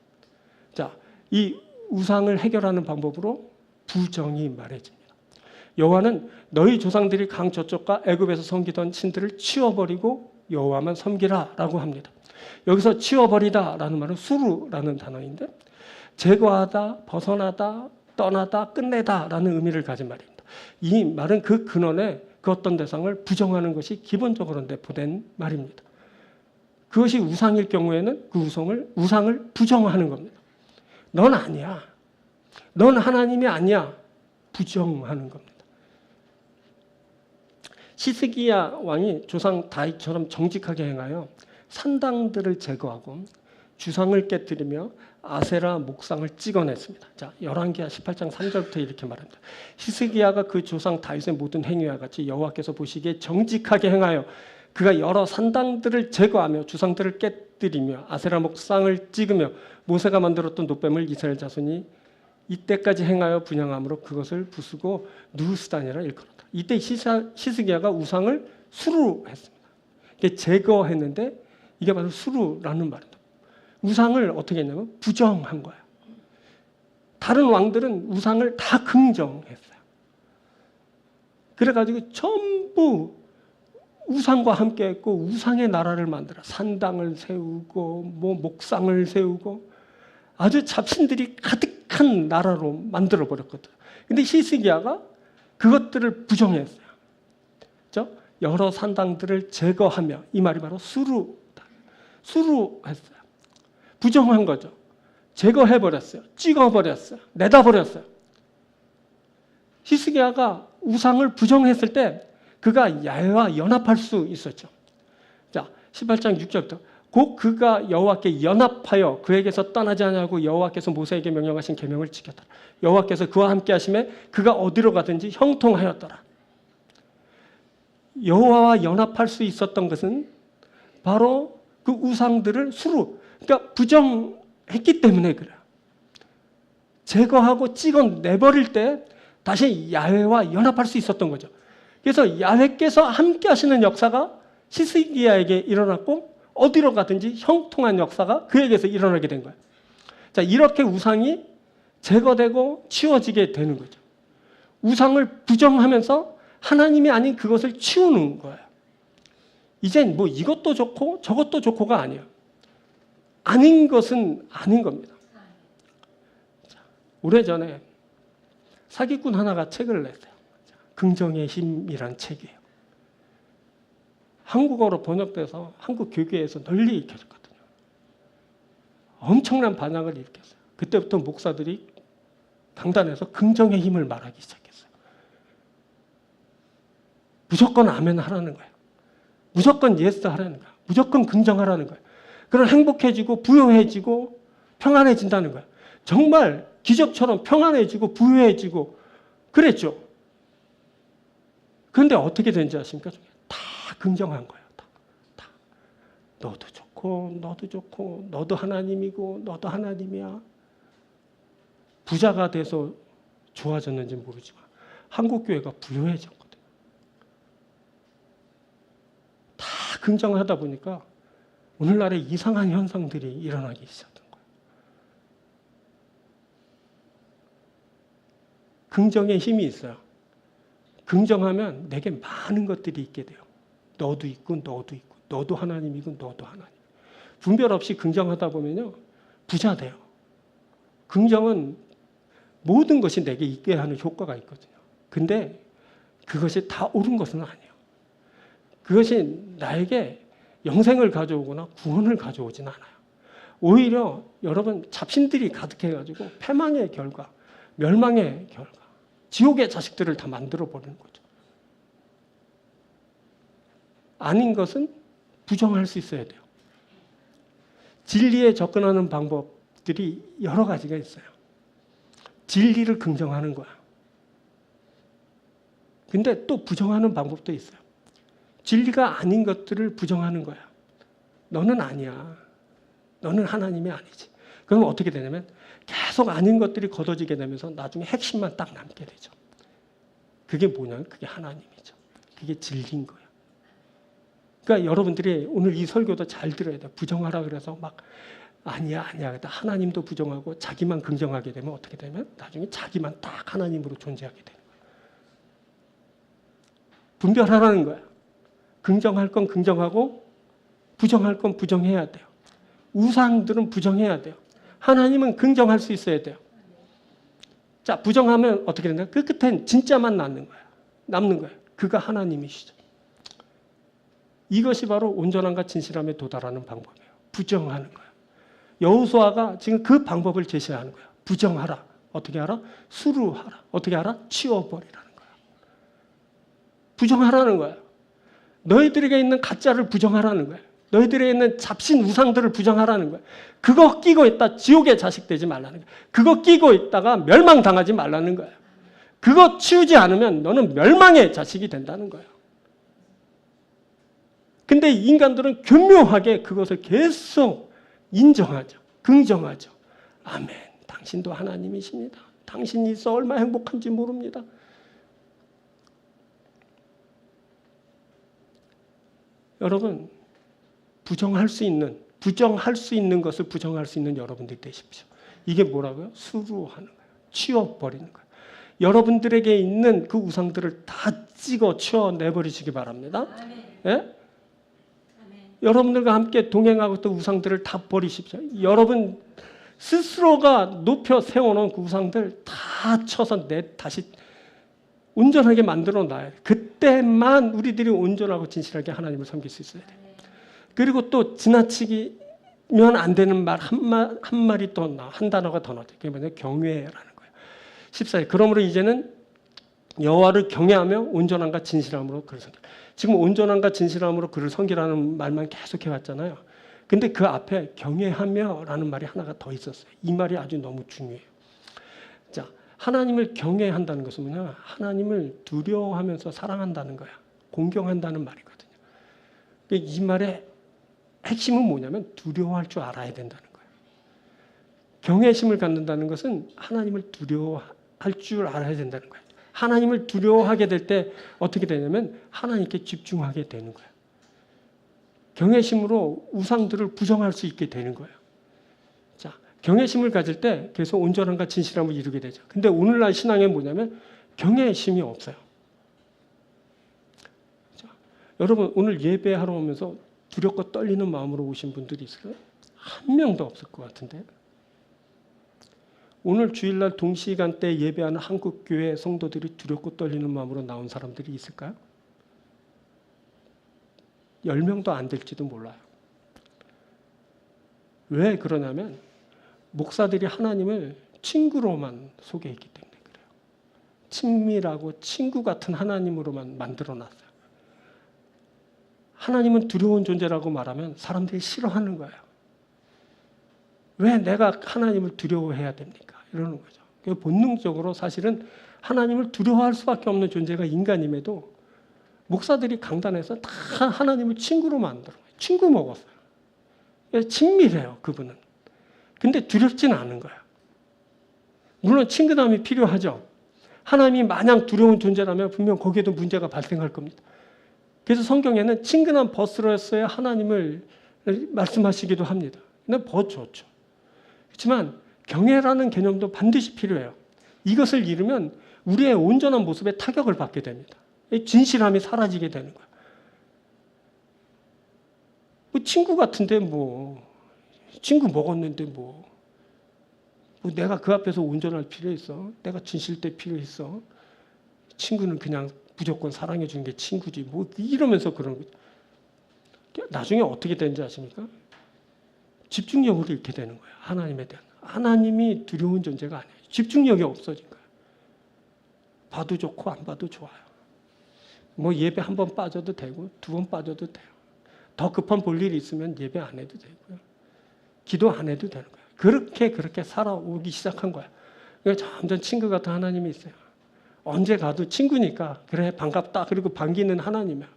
자, 이 우상을 해결하는 방법으로 부정이 말해집니다. 여호와는 너희 조상들이 강 저쪽과 애굽에서 섬기던 신들을 치워버리고 여호와만 섬기라 라고 합니다. 여기서 치워버리다 라는 말은 수루라는 단어인데 제거하다, 벗어나다, 떠나다, 끝내다 라는 의미를 가진 말입니다. 이 말은 그 근원에 그 어떤 대상을 부정하는 것이 기본적으로 내포된 말입니다. 그것이 우상일 경우에는 그 우상을 부정하는 겁니다. 넌 아니야. 넌 하나님이 아니야. 부정하는 겁니다. 시스기야 왕이 조상 다윗처럼 정직하게 행하여 산당들을 제거하고 주상을 깨뜨리며 아세라 목상을 찍어냈습니다. 자, 열왕기하 18장 3절부터 이렇게 말합니다. 히스기야가 그 조상 다윗의 모든 행위와 같이 여호와께서 보시기에 정직하게 행하여 그가 여러 산당들을 제거하며 주상들을 깨뜨리며 아세라 목상을 찍으며 모세가 만들었던 놋뱀을 이스라엘 자손이 이때까지 행하여 분향함으로 그것을 부수고 누스단이라 일컬었다. 이때 히스기야가 우상을 수로 했습니다. 이게 제거했는데 이게 바로 수루라는 말입니다. 우상을 어떻게 했냐면 부정한 거예요. 다른 왕들은 우상을 다 긍정했어요. 그래가지고 전부 우상과 함께 했고 우상의 나라를 만들어 산당을 세우고 뭐 목상을 세우고 아주 잡신들이 가득한 나라로 만들어 버렸거든요. 근데 히스기야가 그것들을 부정했어요. 그렇죠? 여러 산당들을 제거하며 이 말이 바로 수루다. 수루했어요. 부정한 거죠. 제거해버렸어요. 찍어버렸어요. 내다버렸어요. 히스기야가 우상을 부정했을 때 그가 야훼와 연합할 수 있었죠. 자, 18장 6절부터 곧 그가 여호와께 연합하여 그에게서 떠나지 아니하고 여호와께서 모세에게 명령하신 계명을 지켰더라. 여호와께서 그와 함께 하심에 그가 어디로 가든지 형통하였더라. 여호와와 연합할 수 있었던 것은 바로 그 우상들을 수루, 그러니까 부정했기 때문에 그래요. 제거하고 찍어내버릴 때 다시 야훼와 연합할 수 있었던 거죠. 그래서 야훼께서 함께 하시는 역사가 히스기야에게 일어났고 어디로 가든지 형통한 역사가 그에게서 일어나게 된 거예요. 자, 이렇게 우상이 제거되고 치워지게 되는 거죠. 우상을 부정하면서 하나님이 아닌 그것을 치우는 거예요. 이젠 뭐 이것도 좋고 저것도 좋고가 아니에요. 아닌 것은 아닌 겁니다. 자, 오래전에 사기꾼 하나가 책을 냈어요. 긍정의 힘이란 책이에요. 한국어로 번역돼서 한국 교계에서 널리 읽혀졌거든요. 엄청난 반향을 일으켰어요. 그때부터 목사들이 강단에서 긍정의 힘을 말하기 시작했어요. 무조건 아멘 하라는 거예요. 무조건 예스 하라는 거예요. 무조건 긍정하라는 거예요. 그럼 행복해지고 부유해지고 평안해진다는 거예요. 정말 기적처럼 평안해지고 부유해지고 그랬죠. 그런데 어떻게 된지 아십니까? 다 긍정한 거예요. 다. 너도 좋고 너도 좋고 너도 하나님이고 너도 하나님이야. 부자가 돼서 좋아졌는지 모르지만 한국교회가 부유해졌거든요. 다 긍정하다 보니까 오늘날의 이상한 현상들이 일어나기 시작한 거예요. 긍정의 힘이 있어요. 긍정하면 내게 많은 것들이 있게 돼요. 너도 있고 너도 있고 너도 하나님이고 너도 하나님. 분별 없이 긍정하다 보면요 부자 돼요. 긍정은 모든 것이 내게 있게 하는 효과가 있거든요. 근데 그것이 다 옳은 것은 아니에요. 그것이 나에게 영생을 가져오거나 구원을 가져오진 않아요. 오히려 여러분 잡신들이 가득해가지고 패망의 결과, 멸망의 결과, 지옥의 자식들을 다 만들어버리는 거죠. 아닌 것은 부정할 수 있어야 돼요. 진리에 접근하는 방법들이 여러 가지가 있어요. 진리를 긍정하는 거야. 근데 또 부정하는 방법도 있어요. 진리가 아닌 것들을 부정하는 거야. 너는 아니야. 너는 하나님이 아니지. 그럼 어떻게 되냐면 계속 아닌 것들이 걷어지게 되면서 나중에 핵심만 딱 남게 되죠. 그게 뭐냐면 그게 하나님이죠. 그게 진리인 거예요. 그러니까 여러분들이 오늘 이 설교도 잘 들어야 돼요. 부정하라 그래서 막 아니야. 하나님도 부정하고 자기만 긍정하게 되면 어떻게 되면 나중에 자기만 딱 하나님으로 존재하게 되는 거예요. 분별하라는 거야. 긍정할 건 긍정하고 부정할 건 부정해야 돼요. 우상들은 부정해야 돼요. 하나님은 긍정할 수 있어야 돼요. 자, 부정하면 어떻게 되나? 그 끝엔 진짜만 남는 거예요. 그가 하나님이시죠. 이것이 바로 온전함과 진실함에 도달하는 방법이에요. 부정하는 거예요. 여호수아가 지금 그 방법을 제시하는 거예요. 부정하라. 어떻게 하라? 수루하라. 어떻게 하라? 치워버리라는 거예요. 부정하라는 거예요. 너희들에게 있는 가짜를 부정하라는 거예요. 너희들에게 있는 잡신 우상들을 부정하라는 거예요. 그거 끼고 있다 지옥의 자식 되지 말라는 거예요. 그거 끼고 있다가 멸망당하지 말라는 거예요. 그거 치우지 않으면 너는 멸망의 자식이 된다는 거예요. 근데 인간들은 교묘하게 그것을 계속 인정하죠. 긍정하죠. 아멘. 당신도 하나님이십니다. 당신이 있어 얼마나 행복한지 모릅니다. 여러분, 부정할 수 있는 것을 부정할 수 있는 여러분들이 되십시오. 이게 뭐라고요? 수루하는 거예요. 치워버리는 거예요. 여러분들에게 있는 그 우상들을 다 찍어 치워내버리시기 바랍니다. 예? 여러분들과 함께 동행하고 있던 우상들을 다 버리십시오. 여러분 스스로가 높여 세워놓은 그 우상들 다 쳐서 다시 온전하게 만들어 놔요. 그때만 우리들이 온전하고 진실하게 하나님을 섬길 수 있어야 돼요. 그리고 또 지나치기면 안 되는 말 한 마리 또 한 단어가 더 나와요. 그게 뭐냐면 경외라는 거예요. 14절. 그러므로 이제는 여호와를 경외하며 온전함과 진실함으로 그를 섬기라. 지금 온전함과 진실함으로 그를 섬기라는 말만 계속해 왔잖아요. 근데 그 앞에 경외하며라는 말이 하나가 더 있었어요. 이 말이 아주 너무 중요해요. 자, 하나님을 경외한다는 것은 뭐냐? 하나님을 두려워하면서 사랑한다는 거야. 공경한다는 말이거든요. 이 말의 핵심은 뭐냐면 두려워할 줄 알아야 된다는 거예요. 경외심을 갖는다는 것은 하나님을 두려워할 줄 알아야 된다는 거예요. 하나님을 두려워하게 될 때 어떻게 되냐면 하나님께 집중하게 되는 거예요. 경외심으로 우상들을 부정할 수 있게 되는 거예요. 자, 경외심을 가질 때 그래서 온전함과 진실함을 이루게 되죠. 근데 오늘날 신앙에 뭐냐면 경외심이 없어요. 자, 여러분 오늘 예배하러 오면서 두렵고 떨리는 마음으로 오신 분들이 있을까요? 한 명도 없을 것 같은데. 오늘 주일날 동시간대 예배하는 한국교회 성도들이 두렵고 떨리는 마음으로 나온 사람들이 있을까요? 10명도 안 될지도 몰라요. 왜 그러냐면 목사들이 하나님을 친구로만 소개했기 때문에 그래요. 친밀하고 친구 같은 하나님으로만 만들어놨어요. 하나님은 두려운 존재라고 말하면 사람들이 싫어하는 거예요. 왜 내가 하나님을 두려워해야 됩니까? 이러는 거죠. 본능적으로 사실은 하나님을 두려워할 수밖에 없는 존재가 인간임에도 목사들이 강단에서 다 하나님을 친구로 만들어요. 친구 먹었어요. 친밀해요, 그분은. 근데 두렵지는 않은 거예요. 물론 친근함이 필요하죠. 하나님이 마냥 두려운 존재라면 분명 거기에도 문제가 발생할 겁니다. 그래서 성경에는 친근한 벗으로서야 하나님을 말씀하시기도 합니다. 근데 벗 좋죠. 그렇지만 경외라는 개념도 반드시 필요해요. 이것을 잃으면 우리의 온전한 모습에 타격을 받게 됩니다. 진실함이 사라지게 되는 거예요. 뭐 친구 같은데 친구 먹었는데 내가 그 앞에서 온전할 필요 있어? 내가 진실될 필요 있어? 친구는 그냥 무조건 사랑해 주는 게 친구지. 이러면서 그런 거죠. 나중에 어떻게 되는지 아십니까? 집중력을 잃게 되는 거예요. 하나님에 대한. 하나님이 두려운 존재가 아니에요. 집중력이 없어진 거예요. 봐도 좋고 안 봐도 좋아요. 예배 한 번 빠져도 되고 2번 빠져도 돼요. 더 급한 볼일이 있으면 예배 안 해도 되고요. 기도 안 해도 되는 거예요. 그렇게 살아오기 시작한 거예요. 그러니까 점점 친구 같은 하나님이 있어요. 언제 가도 친구니까 그래 반갑다 그리고 반기는 하나님이야.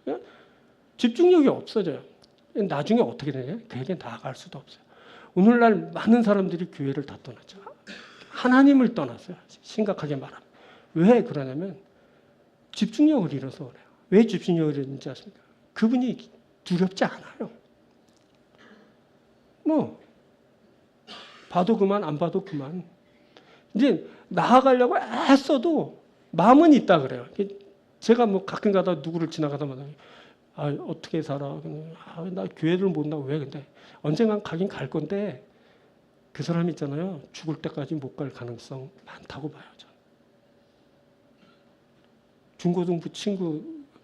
집중력이 없어져요. 나중에 어떻게 되냐? 그에게 나아갈 수도 없어요. 오늘날 많은 사람들이 교회를 다 떠났죠. 하나님을 떠났어요. 심각하게 말하면. 왜 그러냐면 집중력을 잃어서 그래요. 왜 집중력을 잃는지 아십니까? 그분이 두렵지 않아요. 봐도 그만 안 봐도 그만. 이제 나아가려고 애써도 마음은 있다 그래요. 제가 가끔 가다 누구를 지나가다마다 어떻게 살아? 나 교회를 못 나가. 왜 근데? 언젠간 가긴 갈 건데 그 사람 있잖아요. 죽을 때까지 못 갈 가능성 많다고 봐요. 저는. 중고등부 친구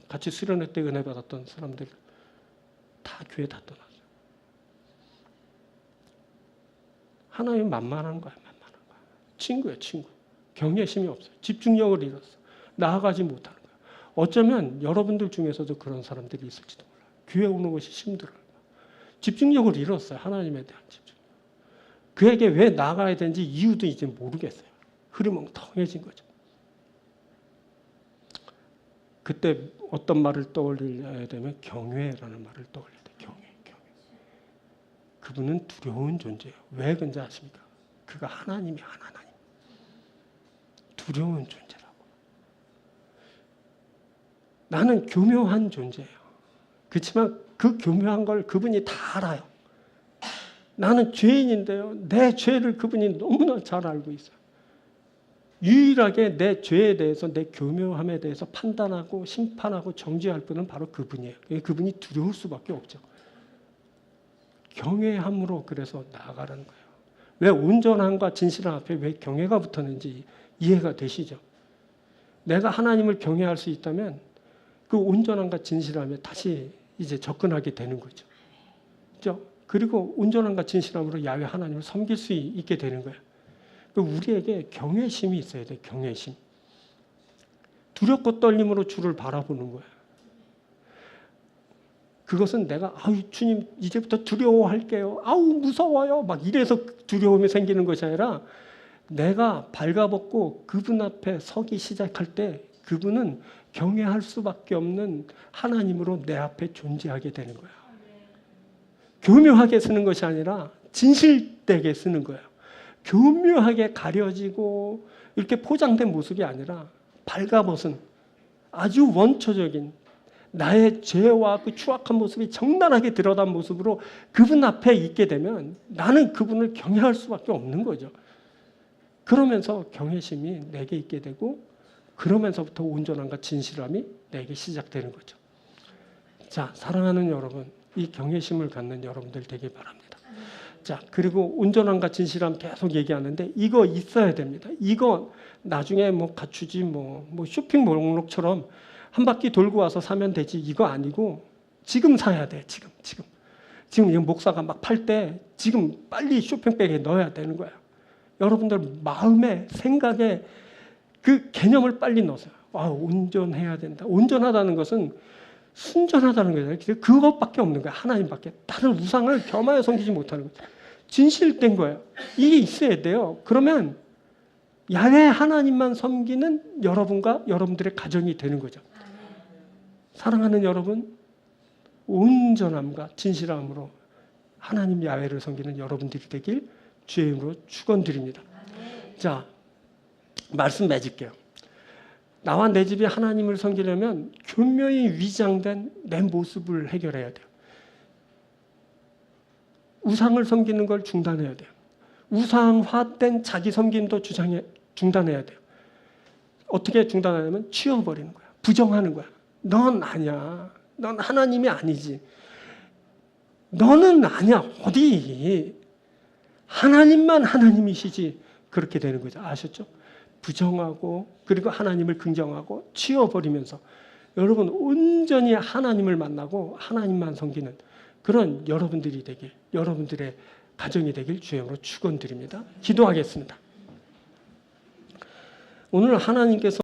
같이 수련회 때 은혜 받았던 사람들 다 교회 다 떠났어요. 하나님 만만한 거야. 친구예요, 친구. 경외심이 없어요. 집중력을 잃었어. 나아가지 못하는 거야. 어쩌면 여러분들 중에서도 그런 사람들이 있을지도 몰라요. 교회 오는 것이 힘들어요. 집중력을 잃었어요. 하나님에 대한 집중. 그에게 왜 나가야 되는지 이유도 이제 모르겠어요. 흐리멍텅해진 거죠. 그때 어떤 말을 떠올려야 되면 경외라는 말을 떠올려야 돼요. 경외. 그분은 두려운 존재예요. 왜 그런지 아십니까? 그가 하나님이 하나님. 두려운 존재라고. 나는 교묘한 존재예요. 그렇지만 그 교묘한 걸 그분이 다 알아요. 나는 죄인인데요. 내 죄를 그분이 너무나 잘 알고 있어요. 유일하게 내 죄에 대해서, 내 교묘함에 대해서 판단하고 심판하고 정죄할 분은 바로 그분이에요. 그분이 두려울 수밖에 없죠. 경외함으로 그래서 나아가라는 거예요. 왜 온전함과 진실함 앞에 왜 경외가 붙었는지 이해가 되시죠? 내가 하나님을 경외할 수 있다면 그 온전함과 진실함에 다시 이제 접근하게 되는 거죠. 그렇죠? 그리고 온전함과 진실함으로 야훼 하나님을 섬길 수 있게 되는 거예요. 우리에게 경외심이 있어야 돼요. 경외심. 두렵고 떨림으로 주를 바라보는 거예요. 그것은 내가 주님 이제부터 두려워할게요. 무서워요. 막 이래서 두려움이 생기는 것이 아니라 내가 발가벗고 그분 앞에 서기 시작할 때 그분은 경외할 수밖에 없는 하나님으로 내 앞에 존재하게 되는 거예요. 교묘하게 쓰는 것이 아니라 진실되게 쓰는 거예요. 교묘하게 가려지고 이렇게 포장된 모습이 아니라 발가벗은 아주 원초적인 나의 죄와 그 추악한 모습이 적나라하게 드러난 모습으로 그분 앞에 있게 되면 나는 그분을 경외할 수밖에 없는 거죠. 그러면서 경외심이 내게 있게 되고 그러면서부터 온전함과 진실함이 내게 시작되는 거죠. 자, 사랑하는 여러분, 이 경외심을 갖는 여러분들 되길 바랍니다. 자, 그리고 온전함과 진실함 계속 얘기하는데 이거 있어야 됩니다. 이거 나중에 뭐 갖추지 뭐 쇼핑 목록처럼 한 바퀴 돌고 와서 사면 되지 이거 아니고 지금 사야 돼. 지금 이 목사가 막 팔 때 지금 빨리 쇼핑백에 넣어야 되는 거예요. 여러분들 마음에 생각에 그 개념을 빨리 넣으세요. 온전해야 된다. 온전하다는 것은 순전하다는 거잖아요. 그것밖에 없는 거예요. 하나님밖에. 다른 우상을 겸하여 섬기지 못하는 거죠. 진실된 거예요. 이게 있어야 돼요. 그러면 야훼 하나님만 섬기는 여러분과 여러분들의 가정이 되는 거죠. 사랑하는 여러분, 온전함과 진실함으로 하나님 야훼를 섬기는 여러분들이 되길 주의 이름으로 축원드립니다. 자, 말씀 맺을게요. 나와 내 집이 하나님을 섬기려면 교묘히 위장된 내 모습을 해결해야 돼요. 우상을 섬기는 걸 중단해야 돼요. 우상화된 자기 섬김도 중단해야 돼요. 어떻게 중단하냐면 치워버리는 거야. 부정하는 거야. 넌 아니야. 넌 하나님이 아니지. 너는 아니야. 어디? 하나님만 하나님이시지. 그렇게 되는 거죠. 아셨죠? 부정하고 그리고 하나님을 긍정하고 치워버리면서 여러분 온전히 하나님을 만나고 하나님만 섬기는 그런 여러분들이 되길, 여러분들의 가정이 되길 주님으로 축원드립니다. 기도하겠습니다. 오늘 하나님께서